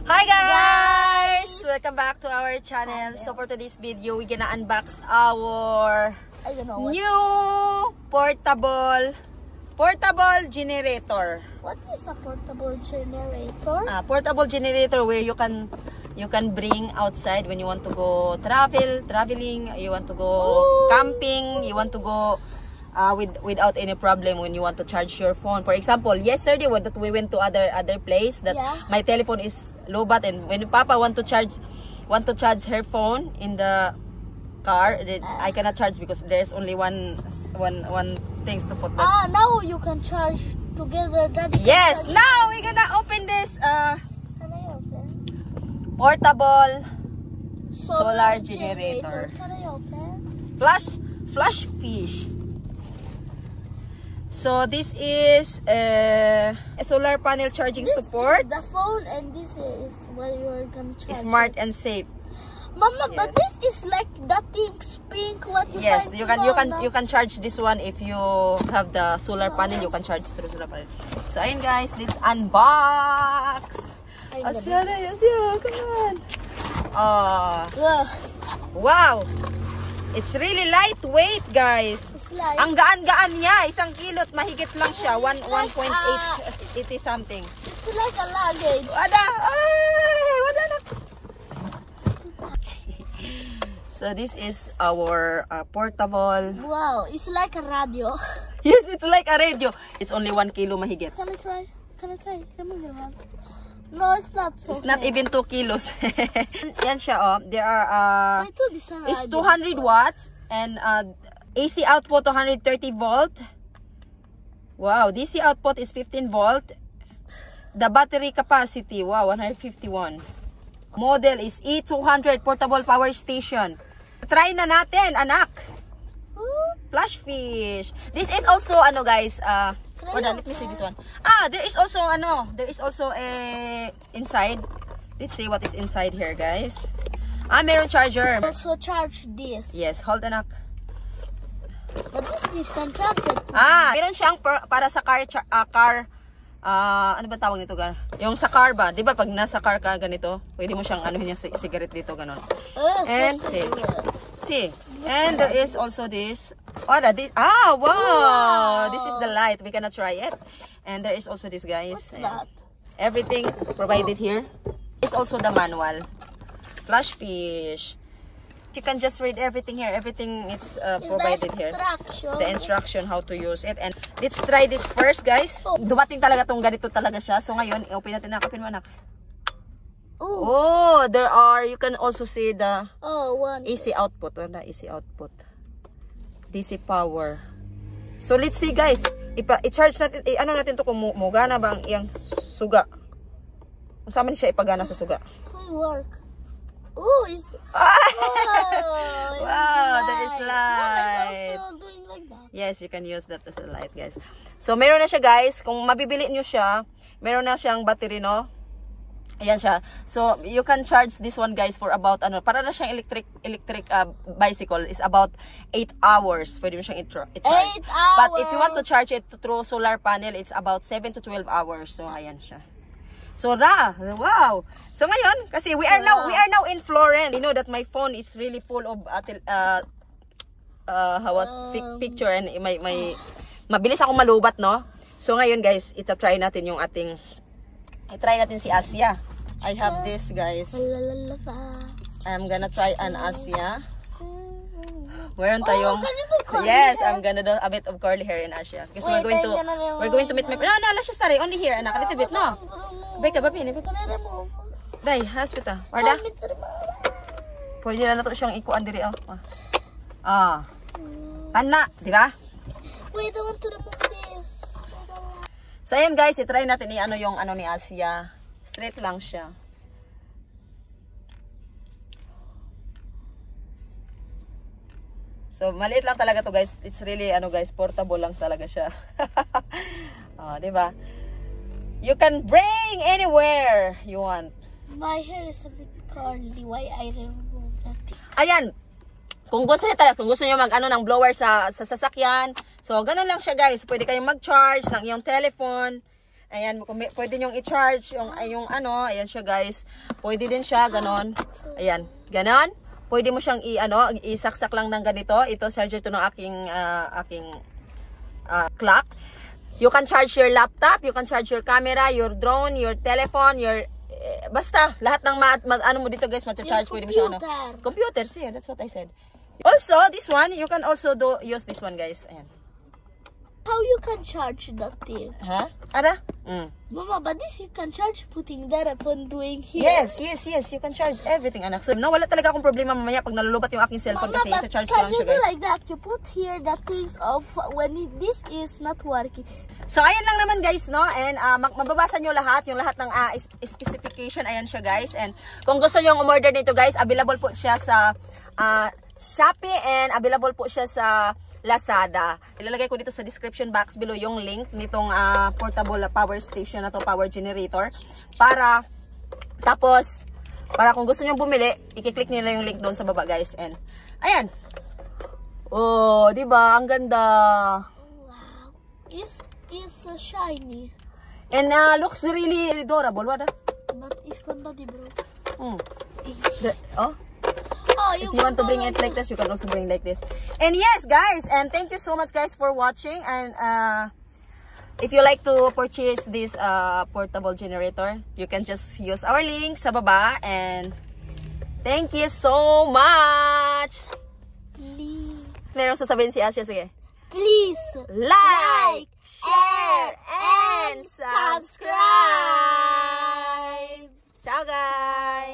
Hi guys! Welcome back to our channel. So for today's video, we're gonna unbox our new portable generator. What is a portable generator? Portable generator where you can bring outside when you want to go traveling, you want to go camping, you want to go without any problem when you want to charge your phone. For example, yesterday when we went to other place that my telephone is low bat, and when Papa want to charge her phone in the car, I cannot charge because there's only one things to put that. Now you can charge together. Daddy. Yes, now we're gonna open this Can I open? portable solar generator. Can I open? Flash fish. So this is a solar panel charging support. This is the phone, and this is where you are gonna charge. Smart and safe. Mama, but this is like that thing's pink. What you Yes, you can charge this one if you have the solar panel. You can charge through solar panel. So ayun guys, let's unbox. Asya, come on. Wow. It's really lightweight, guys. Like, ang gaan-gaan niya. 1 kilo at mahigit lang siya. 1.80 something. It's like a luggage. Wala na. So this is our portable. Wow, it's like a radio. Yes, it's like a radio. It's only 1 kilo mahigit. Can I try? Come on. No, it's not so. It's not even 2 kilos. Yan siya, oh. There are it's 200 watts and AC output 130 volt. Wow, DC output is 15 volt. The battery capacity, wow, 151. Model is E200 portable power station. Try na natin, anak. Flash fish. This is also guys, hold on, let me see this one. There is also a inside. Let's see what is inside here, guys. Meron charger. Also charge this. Yes, hold on. But this fish can charge it. Meron siyang para sa car ano ba tawag nito, yung sa car ba? 'Di ba pag nasa car ka ganito, pwede mo siyang anuhin yung cigarette dito ganon. And see. And there is also this. Wow. This is the light. We cannot try it. And there is also this, guys. What's that? Everything provided here. There's also the manual. Flash fish. You can just read everything here. Everything is provided here. The instruction how to use it. And let's try this first, guys. Dumating talaga tong ganito talaga siya. So ngayon, open natin. Open mo, anak. There are, you can also see the AC output. Or the AC output. DC power. So let's see, guys. I-charge natin, ano natin to kung mugana ba ang iyang suga. Masama siya ipagana sa suga. Work. Wow, that is light. Mama is also doing like that. Yes, you can use that as a light, guys. So meron na siya, guys. Kung mabibili nyo siya, meron na siyang battery, no? Ayan siya. So you can charge this one, guys, for about para na siyang electric bicycle is about 8 hours. Pwede mo siyang i-charge. 8 hours. But if you want to charge it through solar panel, it's about 7 to 12 hours. So ayan siya. So wow. So ngayon, kasi we are now in Florence. You know that my phone is really full of picture, and may mabilis ako malubat, no? So ngayon, guys, try natin yung ating try natin si Asia. I have this, guys. I'm gonna try an Asia. Meron tayong yes, I'm gonna do a bit of curly hair in Asia. Because we're going to meet my no, let's just start only here, anak, a little bit, no? Beka, babi, Day, hospital. Warda? Pwede na to siyang ikuan diri, Kana, di ba? Wait, I want to remove this. So ayan, guys, i-try natin yung ni Asia. Straight lang siya. So maliit lang talaga to, guys. It's really guys, portable lang talaga siya. Di ba? You can bring anywhere you want. My hair is a bit curly. Why I remove that? Ayan. Kung gusto niyo ng blower sa sasakyan. So ganun lang siya, guys. Pwede kayong mag-charge ng iyong telephone. Ayan, pwede nyong i-charge yung ano, ayan siya guys. Pwede din siya, ganon. Ayan, ganon. Pwede mo siyang isaksak lang ng ganito. Ito, charger to ng aking clock. You can charge your laptop, you can charge your camera, your drone, your telephone, your... basta, lahat ng ano mo dito guys, matcha-charge. Pwede mo siya ano. Computer, yeah, that's what I said. Also, this one, you can also use this one guys. Ayan. How you can charge that thing? Huh? Ada? Mama, but this you can charge putting that upon doing here. Yes. You can charge everything, anak. So, wala talaga akong problema mamaya pag nalulubat yung aking cellphone. Mama, kasi isa-charge ko lang siya, guys. Can you do like that? You put here the things of when this is not working. So, ayan lang naman, guys, no? And, mababasa nyo lahat, yung lahat ng specification. Ayan siya, guys. And, kung gusto nyo umorder nito, guys, available po siya sa Shopee and available po siya sa Lazada. Ilalagay ko dito sa description box below yung link nitong portable power station na to, power generator. Para kung gusto nyo bumili, i-click nyo lang yung link doon sa baba guys. And ayan. Oh, di ba? Ang ganda. Wow. It's shiny. And looks really adorable. What? But if somebody broke. If you want to bring it like this, you can also bring like this. And yes, guys, and thank you so much, guys, for watching. And if you like to purchase this portable generator, you can just use our link sa baba. And thank you so much. Please. Meron sasabihin si Asya, sige. Please Like, share, and subscribe. Ciao, guys.